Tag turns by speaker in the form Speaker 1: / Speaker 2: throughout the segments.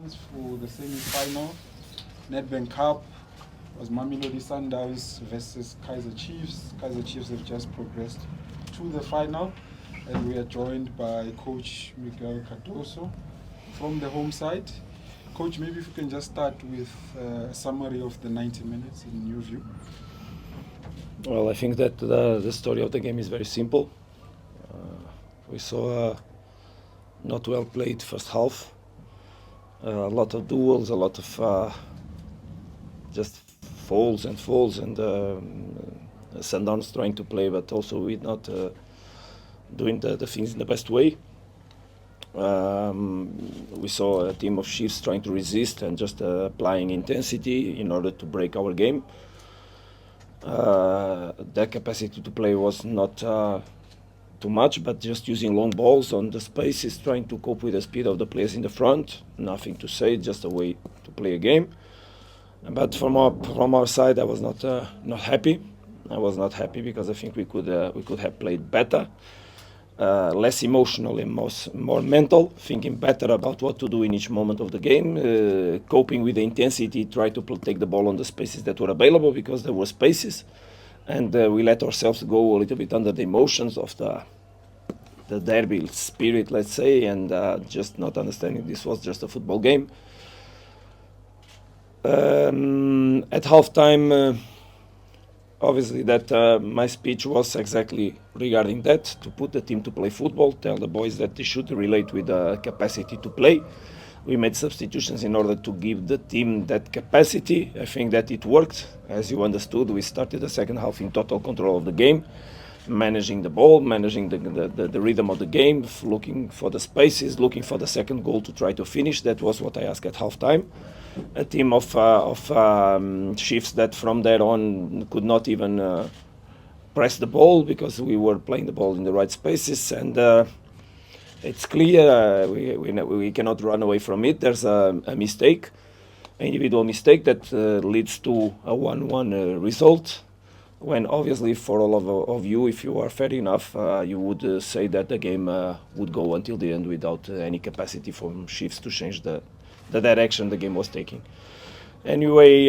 Speaker 1: minutes for the semi-final. Nedbank Cup was Mamelodi Sundowns versus Kaizer Chiefs. Kaizer Chiefs have just progressed to the final, and we are joined by Coach Miguel Cardoso from the home side. Coach, maybe if you can just start with a summary of the 90 minutes in your view.
Speaker 2: Well, I think that the story of the game is very simple. We saw a not well played first half. A lot of duels, a lot of just falls, and Sundowns trying to play, but also with not doing the things in the best way. We saw a team of Chiefs trying to resist and just applying intensity in order to break our game. Their capacity to play was not too much, but just using long balls on the spaces, trying to cope with the speed of the players in the front. Nothing to say, just a way to play a game. But from our side, I was not happy. I was not happy because I think we could have played better, less emotional and more mental, thinking better about what to do in each moment of the game, coping with the intensity, try to take the ball on the spaces that were available because there were spaces, and we let ourselves go a little bit under the emotions of the derby spirit, let's say, and just not understanding this was just a football game. At halftime, obviously that my speech was exactly regarding that, to put the team to play football, tell the boys that they should relate with the capacity to play. We made substitutions in order to give the team that capacity. I think that it worked. As you understood, we started the second half in total control of the game, managing the ball, managing the rhythm of the game, looking for the spaces, looking for the second goal to try to finish. That was what I asked at halftime. A team of Chiefs that from there on could not even press the ball because we were playing the ball in the right spaces, and it's clear we cannot run away from it. There's a mistake, an individual mistake that leads to a 1-1 result, when obviously for all of you, if you are fair enough, you would say that the game would go until the end without any capacity from Chiefs to change the direction the game was taking. Anyway,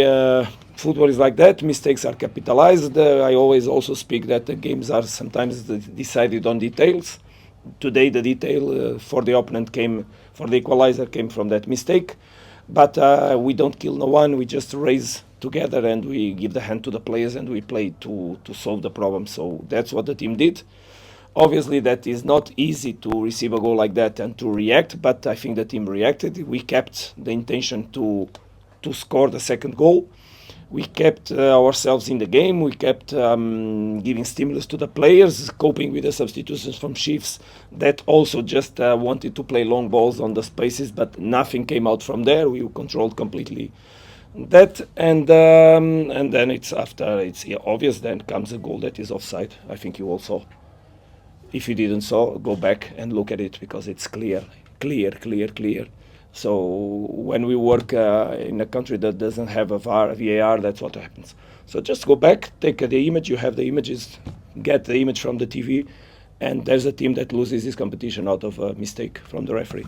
Speaker 2: football is like that. Mistakes are capitalized. I always also speak that the games are sometimes decided on details. Today the detail for the opponent for the equalizer came from that mistake. But we don't kill no one. We just raise together and we give the hand to the players and we play to solve the problem. So that's what the team did. Obviously, that is not easy to receive a goal like that and to react, but I think the team reacted. We kept the intention to score the second goal. We kept ourselves in the game. We kept giving stimulus to the players, coping with the substitutions from Chiefs that also just wanted to play long balls on the spaces, but nothing came out from there. We controlled completely that, and then it's obvious. Then comes a goal that is offside. I think you all saw. If you didn't saw, go back and look at it because it's clear. So when we work in a country that doesn't have a VAR, that's what happens. So just go back, take the image, you have the images, get the image from the TV, and there's a team that loses this competition out of a mistake from the referee.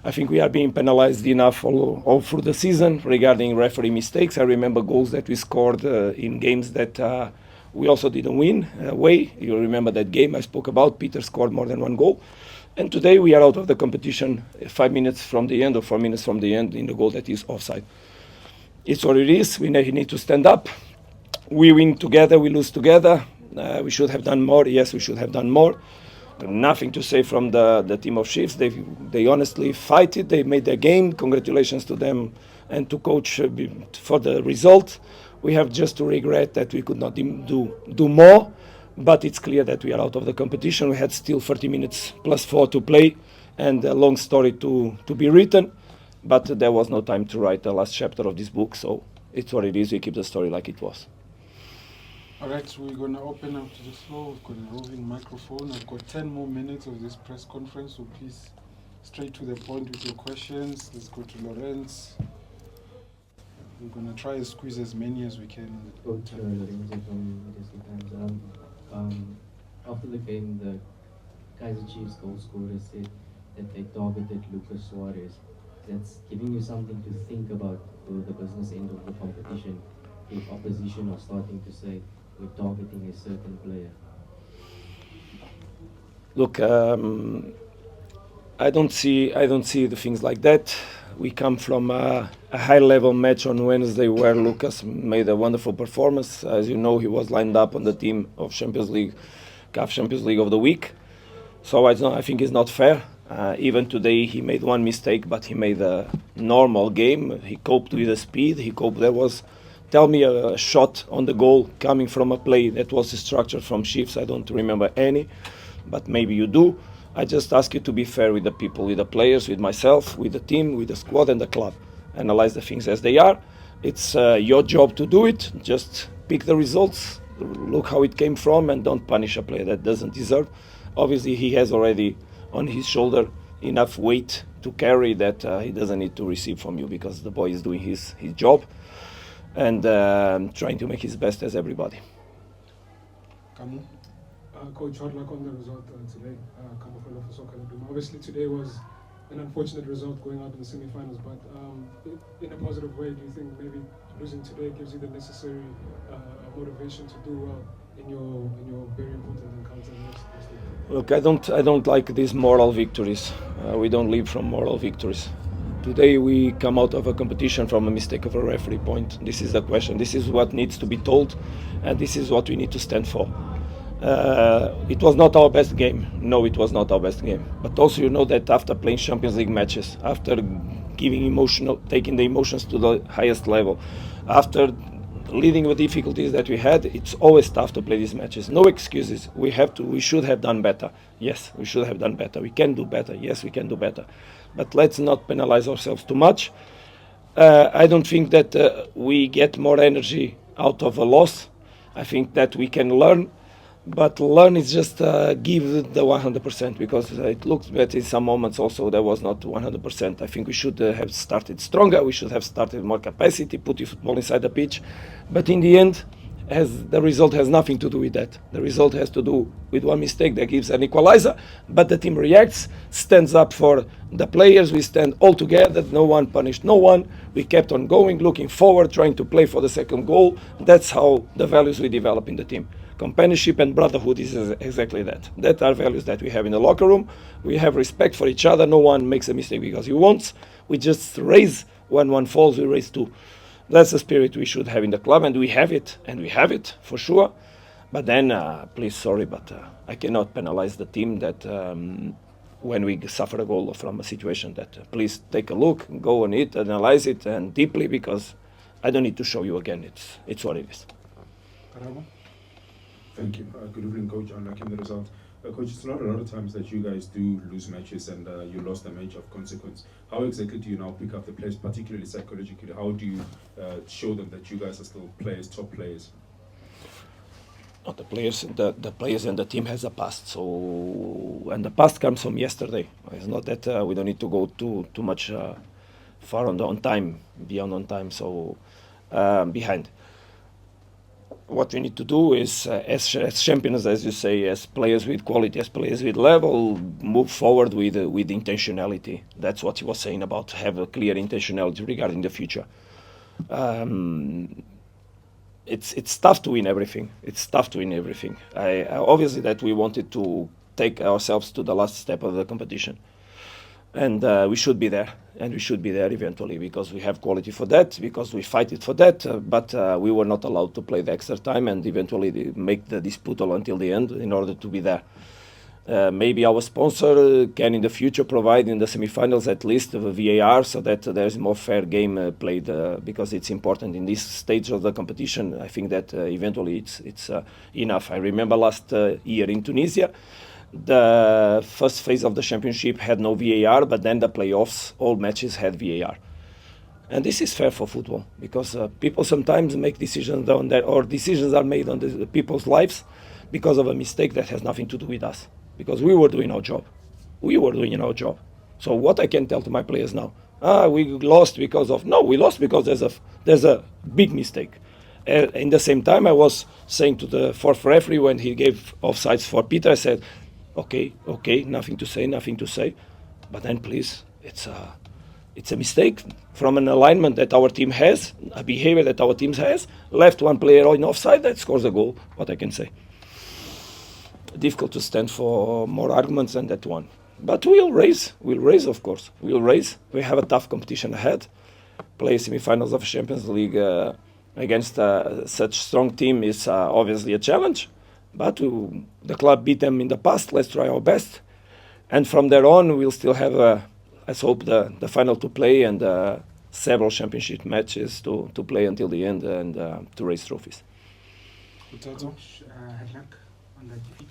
Speaker 2: I think we are being penalized enough all through the season regarding referee mistakes. I remember goals that we scored in games that we also didn't win away. You remember that game I spoke about. Peter scored more than one goal. And today we are out of the competition 5 minutes from the end or 4 minutes from the end in the goal that is offside. It's what it is. We need to stand up. We win together, we lose together. We should have done more. Yes, we should have done more. Nothing to say from the team of Chiefs. They honestly fight it. They made their game. Congratulations to them and to coach for the result. We have just to regret that we could not do more, but it's clear that we are out of the competition. We had still 30 minutes plus 4 to play and a long story to be written, but there was no time to write the last chapter of this book, so it's what it is. We keep the story like it was.
Speaker 1: All right, so we're going to open up to the floor. We've got a roving microphone. I've got 10 more minutes of this press conference, so please, straight to the point with your questions. Let's go to Lorenz. We're going to try and squeeze as many as we can.
Speaker 3: Coach Lorenzo from Legacy Times. After the game, the Kaizer Chiefs goal scorer said that they targeted Lucas Suarez. that's giving you something to think about for the business end of the competition. If opposition are starting to say we're targeting a certain player.
Speaker 2: Look, I don't see the things like that. We come from a high-level match on Wednesday where Lucas made a wonderful performance. As you know, he was lined up on the team of Champions League, CAF Champions League of the week. So I think it's not fair. Even today, he made one mistake, but he made a normal game. He coped with the speed. There was, tell me, a shot on the goal coming from a play that was structured from Chiefs. I don't remember any, but maybe you do. I just ask you to be fair with the people, with the players, with myself, with the team, with the squad and the club. Analyze the things as they are. It's your job to do it. Just pick the results, look how it came from, and don't punish a player that doesn't deserve. Obviously, he has already on his shoulder enough weight to carry that he doesn't need to receive from you, because the boy is doing his job and trying to make his best as everybody.
Speaker 1: Kamu?
Speaker 4: Coach, hard luck on the result today. Kamu for Soccer. Obviously, today was an unfortunate result going out in the semi-finals, but in a positive way, do you think maybe losing today gives you the necessary motivation to do well in your very important encounter next week?
Speaker 2: Look, I don't like these moral victories. We don't live from moral victories. Today we come out of a competition from a mistake of a referee point. This is the question. This is what needs to be told, and this is what we need to stand for. It was not our best game. No, it was not our best game. But also, you know that after playing Champions League matches, after taking the emotions to the highest level, after leading with difficulties that we had, it's always tough to play these matches. No excuses. We should have done better. Yes, we should have done better. We can do better. Yes, we can do better. But let's not penalize ourselves too much. I don't think that we get more energy out of a loss. I think that we can learn. But learn is just give the 100%, because it looks that in some moments also there was not 100%. I think we should have started stronger. We should have started more capacity, put the football inside the pitch. But in the end, the result has nothing to do with that. The result has to do with one mistake that gives an equalizer. But the team reacts, stands up for the players. We stand all together. No one punished no one. We kept on going, looking forward, trying to play for the second goal. That's how the values we develop in the team. Companionship and brotherhood is exactly that. That are values that we have in the locker room. We have respect for each other. No one makes a mistake because he wants. We just raise. When one falls, we raise two. That's the spirit we should have in the club, and we have it for sure. But then, please, sorry, but I cannot penalize the team that when we suffer a goal from a situation that please take a look, go on it, analyze it, and deeply, because I don't need to show you again. It's what it is.
Speaker 1: Karabo?
Speaker 5: Thank you. Good evening, Coach. Unlucky in the result. Coach, it's not a lot of times that you guys do lose matches and you lost a match of consequence. How exactly do you now pick up the players, particularly psychologically? How do you show them that you guys are still players, top players?
Speaker 2: The players and the team has a past. So, and the past comes from yesterday. It's not that we don't need to go too much far beyond on time. So behind. What we need to do is, as champions, as you say, as players with quality, as players with level, move forward with intentionality. That's what he was saying about have a clear intentionality regarding the future. It's tough to win everything. Obviously that we wanted to take ourselves to the last step of the competition. And we should be there, eventually, because we have quality for that, because we fight it for that, but we were not allowed to play the extra time and eventually make the disputal until the end in order to be there. Maybe our sponsor can in the future provide in the semi-finals at least a VAR so that there's more fair game played, because it's important in this stage of the competition. I think that eventually it's enough. I remember last year in Tunisia, the first phase of the championship had no VAR, but then the playoffs, all matches had VAR. And this is fair for football, because people sometimes make decisions on that, or decisions are made on the people's lives because of a mistake that has nothing to do with us. Because we were doing our job. So what I can tell to my players now? We lost because of... No, we lost because there's a big mistake. In the same time, I was saying to the fourth referee when he gave offsides for Peter, I said, okay, nothing to say. But then please, It's a mistake from an alignment that our team has, a behavior that our team has. Left one player in offside that scores a goal. What I can say. Difficult to stand for more arguments than that one. But we'll raise, of course. We'll raise. We have a tough competition ahead. Play semi-finals of Champions League against such strong team is obviously a challenge. But the club beat them in the past. Let's try our best. And from there on, we'll still have, let's hope, the final to play and several championship matches to play until the end and to raise trophies.
Speaker 6: Coach, had luck on that defeat.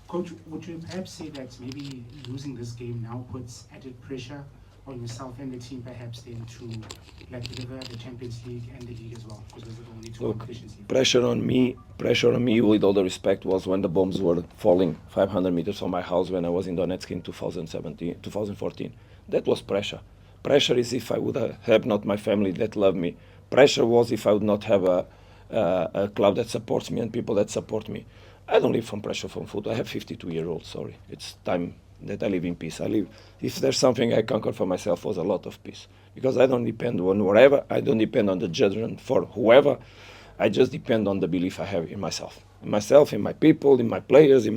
Speaker 6: Coach, would you perhaps say that maybe losing this game now puts added pressure on yourself and the team perhaps then to deliver the Champions League and the league as well? Because those are the only two competitions.
Speaker 2: Pressure on me, with all the respect, was when the bombs were falling 500 meters from my house when I was in Donetsk in 2014. That was pressure. Pressure is if I would have not my family that love me. Pressure was if I would not have a club that supports me and people that support me. I don't live from pressure from football. I have 52-year-old, sorry. It's time that I live in peace. If there's something I conquered for myself, was a lot of peace. Because I don't depend on whatever, I don't depend on the judgment for whoever. I just depend on the belief I have in myself. In myself, in my people, in my players,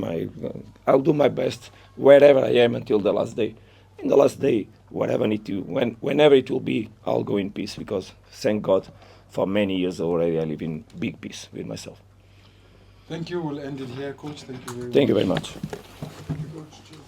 Speaker 2: I'll do my best wherever I am until the last day. In the last day, whenever it will be, I'll go in peace because, thank God, for many years already I live in big peace with myself.
Speaker 1: Thank you. We'll end it here, Coach. Thank you very much.
Speaker 2: Thank you very much.
Speaker 4: Thank you, Coach. Cheers.